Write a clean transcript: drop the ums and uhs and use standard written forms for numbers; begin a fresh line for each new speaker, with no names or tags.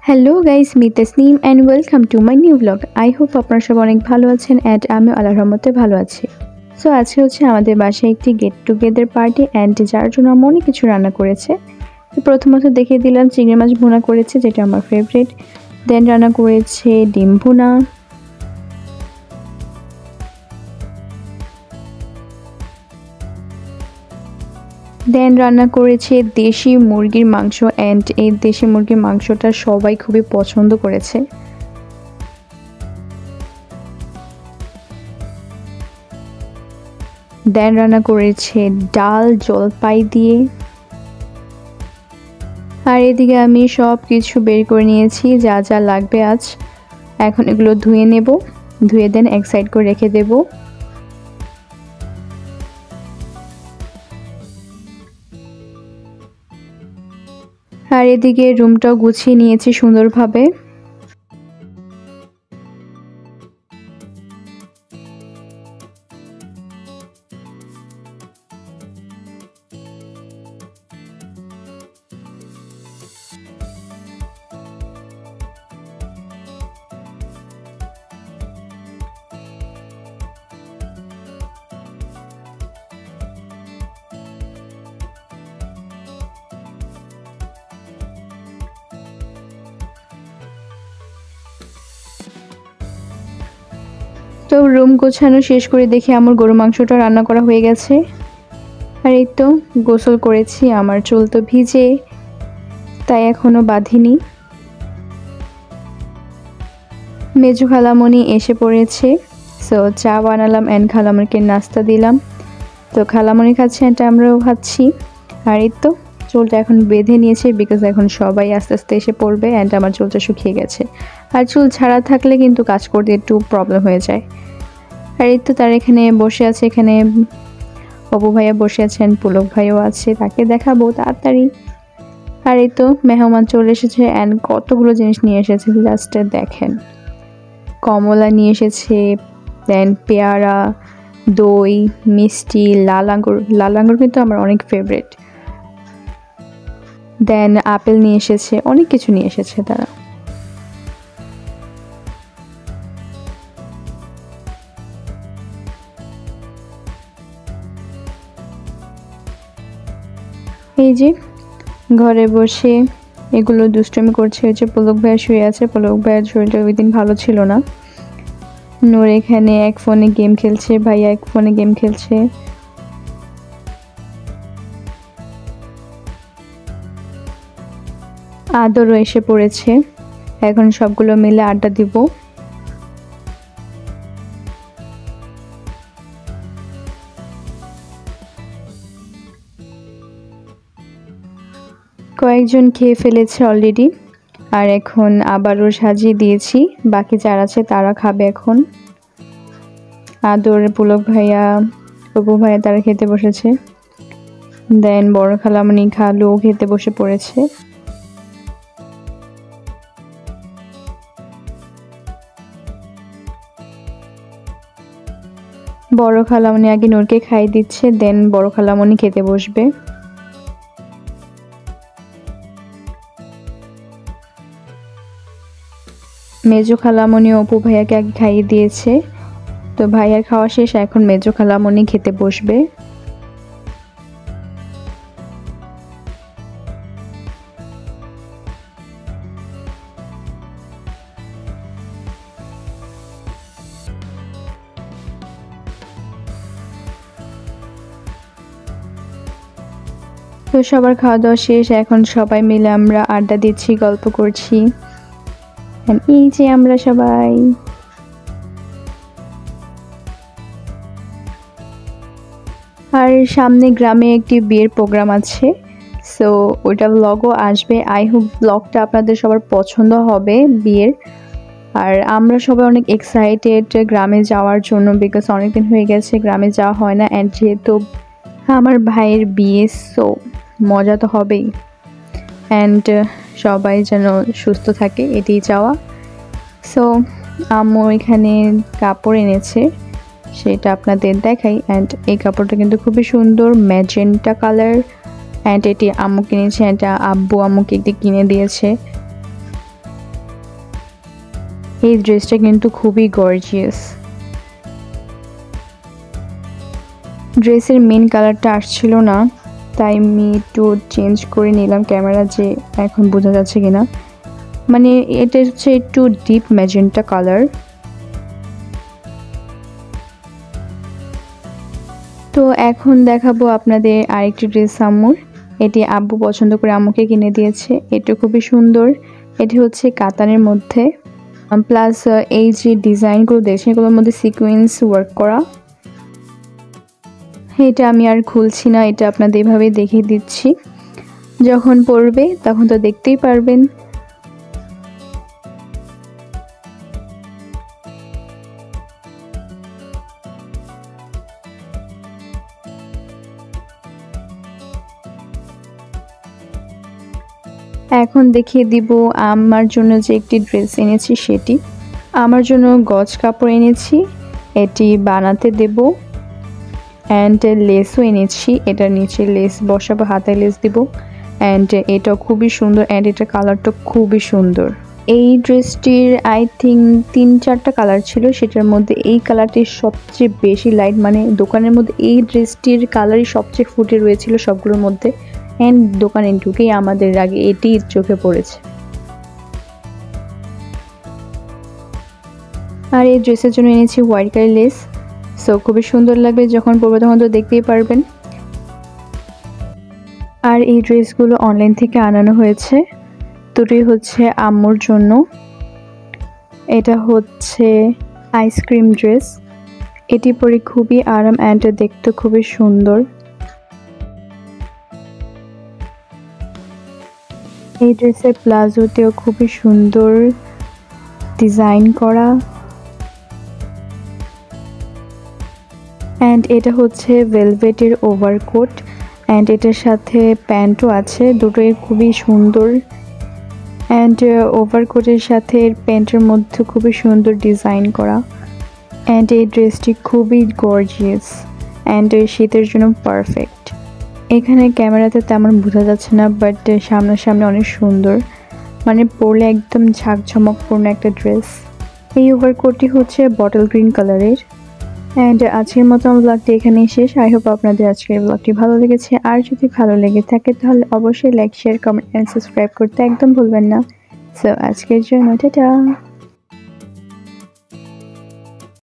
Hello guys, me Tasnim and welcome to my new blog. I hope আপনারা সব অনেক ভালো আছেন অ্যান্ড আমিও আল্লাহর রহমতে ভালো আছি। সো আজকে হচ্ছে আমাদের বাসায় একটি গেট টুগেদার পার্টি অ্যান্ড যার জন্য আমি অনেক কিছু রান্না করেছে। তো প্রথমত দেখিয়ে দিলাম চিংড়ি মাছ ভুনা করেছে, যেটা আমার ফেভারিট। দেন রান্না করেছে ডিম ভুনা, দেন রান্না করেছে দেশি মুরগির মাংস অ্যান্ড এই দেশি মুরগির মাংসটা সবাই খুবই পছন্দ করেছে। দেন রান্না করেছে ডাল জলপাই দিয়ে। আর এদিকে আমি সব কিছু বের করে নিয়েছি যা যা লাগবে আজ। এখন এগুলো ধুয়ে নেব, ধুয়ে দেন এক সাইড করে রেখে দেব। আর এদিকে রুমটাও গুছিয়ে নিয়েছি সুন্দরভাবে। তো রুম গোছানো শেষ করে দেখি আমার গরু মাংসটা রান্না করা হয়ে গেছে। আর এই তো গোসল করেছি, আমার চুল তো ভিজে তাই এখনো বাঁধিনি। মেজু খালামণি এসে পড়েছে, সো চা বানালাম অ্যান্ড খালামণিকে নাস্তা দিলাম। তো খালামণি খাচ্ছে অ্যান্ড আমরাও খাচ্ছি। আর এই তো চুলটা এখন বেঁধে নিয়েছে বিকজ এখন সবাই আস্তে আস্তে এসে পড়বে অ্যান্ড আমার চুলটা শুকিয়ে গেছে। আর চুল ছাড়া থাকলে কিন্তু কাজ করতে একটু প্রবলেম হয়ে যায়। আর এই তো তার এখানে বসে আছে, এখানে অপু ভাইয়া বসে আছেন, পুলক ভাইও আছে, তাকে দেখাবো তাড়াতাড়ি। আর এই তো মেহমান চলে এসেছে অ্যান্ড কতগুলো জিনিস নিয়ে এসেছে, জাস্ট দেখেন। কমলা নিয়ে এসেছে, দেন পেয়ারা, দই, মিষ্টি, লাল আঙ্গুর কিন্তু আমার অনেক ফেভারিট। দেন আপেল নিয়ে এসেছে, অনেক কিছু নিয়ে এসেছে তারা। এই যে ঘরে বসে এগুলো দুষ্টুমি করছে। ওই যে পুলক ভাইয়া শুয়ে আছে, পুলক ভাইয়ের শরীরটা ওই দিন ভালো ছিল না। নূর এখানে এক ফোনে গেম খেলছে, ভাইয়া এক ফোনে গেম খেলছে। আদরও এসে পড়েছে, এখন সবগুলো মিলে আড্ডা দিব। কয়েকজন খেয়ে ফেলেছে অলরেডি, আর এখন আবারও সাজিয়ে দিয়েছি, বাকি যারা আছে তারা খাবে এখন। আদর, পুলক ভাইয়া, অপু ভাইয়া তারা খেতে বসেছে। দেন বড় খালামণি খালু খেতে বসে পড়েছে। বড় খালামণি আগে নূরকে খাইয়ে দিচ্ছে, দেন বড় খালামণি খেতে বসবে। মেজো খালামণি অপু ভাইয়াকে আগে খাইয়ে দিয়েছে, তো ভাইয়ার খাওয়া শেষ, এখন মেজো খালামণি খেতে বসবে। তো সবার খাওয়া দাওয়া শেষ, এখন সবাই মিলে আমরা আড্ডা দিচ্ছি, গল্প করছি। এই যে আমরা সবাই। আর সামনে গ্রামে একটি বিয়ের প্রোগ্রাম আছে, সো ওইটা ব্লগও আসবে। আই হোপ ব্লগটা আপনাদের সবার পছন্দ হবে বিয়ের। আর আমরা সবাই অনেক এক্সাইটেড গ্রামে যাওয়ার জন্য, বিকজ অনেকদিন হয়ে গেছে গ্রামে যাওয়া হয় না। অ্যান্ড যেহেতু আমার ভাইয়ের বিয়ে, সো মজা তো হবেই। অ্যান্ড সবাই যেন সুস্থ থাকে এটাই চাওয়া। সো আম্মু এখানে কাপড় এনেছে, সেটা আপনাদের দেখাই। অ্যান্ড এই কাপড়টা কিন্তু খুবই সুন্দর, ম্যাজেন্টা কালার। অ্যান্ড এটি আম্মু কিনেছে, এটা আব্বু আম্মুকে একটি কিনে দিয়েছে। এই ড্রেসটা কিন্তু খুবই গর্জিয়াস। ড্রেসের মেন কালারটা আসছিল না, তাই আমি একটু চেঞ্জ করে নিলাম ক্যামেরা, যে এখন বোঝা যাচ্ছে কিনা। মানে এটা হচ্ছে একটু ডিপ ম্যাজেন্টা কালার। তো এখন দেখাবো আপনাদের আরেকটি ড্রেস আম্মুর। এটি আব্বু পছন্দ করে আম্মুকে কিনে দিয়েছে। এটা খুবই সুন্দর। এটি হচ্ছে কাতানের মধ্যে, প্লাস এই যে ডিজাইনগুলো দেখছেন এগুলোর মধ্যে সিকোয়েন্স ওয়ার্ক করা। এটা আমি আর খুলছি না, এটা আপনাদের এভাবেই দেখিয়ে দিচ্ছি। যখন পরবে তখন তো দেখতেই পারবেন। এখন দেখিয়ে দিব আমার জন্য যে একটি ড্রেস এনেছি সেটি। আমার জন্য গজ কাপড় এনেছি, এটি বানাতে দেব। অ্যান্ড লেসও এনেছি, এটার নিচে লেস বসাবো, হাতে লেস দিব। অ্যান্ড এটা খুবই সুন্দর, অ্যান্ড এটার কালারটা খুবই সুন্দর। এই ড্রেসটির আই থিঙ্ক 3-4টা কালার ছিল, সেটার মধ্যে এই কালারটি সবচেয়ে বেশি লাইট, মানে দোকানের মধ্যে এই ড্রেসটির কালারই সবচেয়ে ফুটে রয়েছিল সবগুলোর মধ্যে। অ্যান্ড দোকানে ঢুকেই আমাদের আগে এটি চোখে পড়েছে। আর এই ড্রেসের জন্য এনেছি হোয়াইট কালার লেস। সো খুবই সুন্দর লাগবে, যখন পরবে তখন তো দেখতেই পারবেন। আর এই ড্রেসগুলো অনলাইন থেকে আনানো হয়েছে। দুটোই হচ্ছে আম্মুর জন্য। এটা হচ্ছে আইসক্রিম ড্রেস, এটি পরে খুবই আরাম অ্যান্ড দেখতে খুবই সুন্দর। এই ড্রেসের প্লাজোতেও খুবই সুন্দর ডিজাইন করা। অ্যান্ড এটা হচ্ছে ভেলভেটের ওভারকোট, অ্যান্ড এটার সাথে প্যান্টও আছে, দুটোই খুবই সুন্দর। অ্যান্ড ওভারকোটের সাথে প্যান্টের মধ্যে খুবই সুন্দর ডিজাইন করা। অ্যান্ড এই ড্রেসটি খুবই গর্জিয়াস অ্যান্ড শীতের জন্য পারফেক্ট। এখানে ক্যামেরাতে তেমন বোঝা যাচ্ছে না, বাট সামনাসামনি অনেক সুন্দর, মানে পরলে একদম ঝাঁকঝমকপূর্ণ একটা ড্রেস। এই ওভারকোটটি হচ্ছে বটল গ্রিন কালারের। অ্যান্ড আজকের মতো আমার ব্লগটি এখানেই শেষ। আই হোপ আপনাদের আজকের ব্লগটি ভালো লেগেছে। আর যদি ভালো লেগে থাকে তাহলে অবশ্যই like, share, comment and subscribe করতে একদম ভুলবেন না। সো আজকের জন্য টাটা।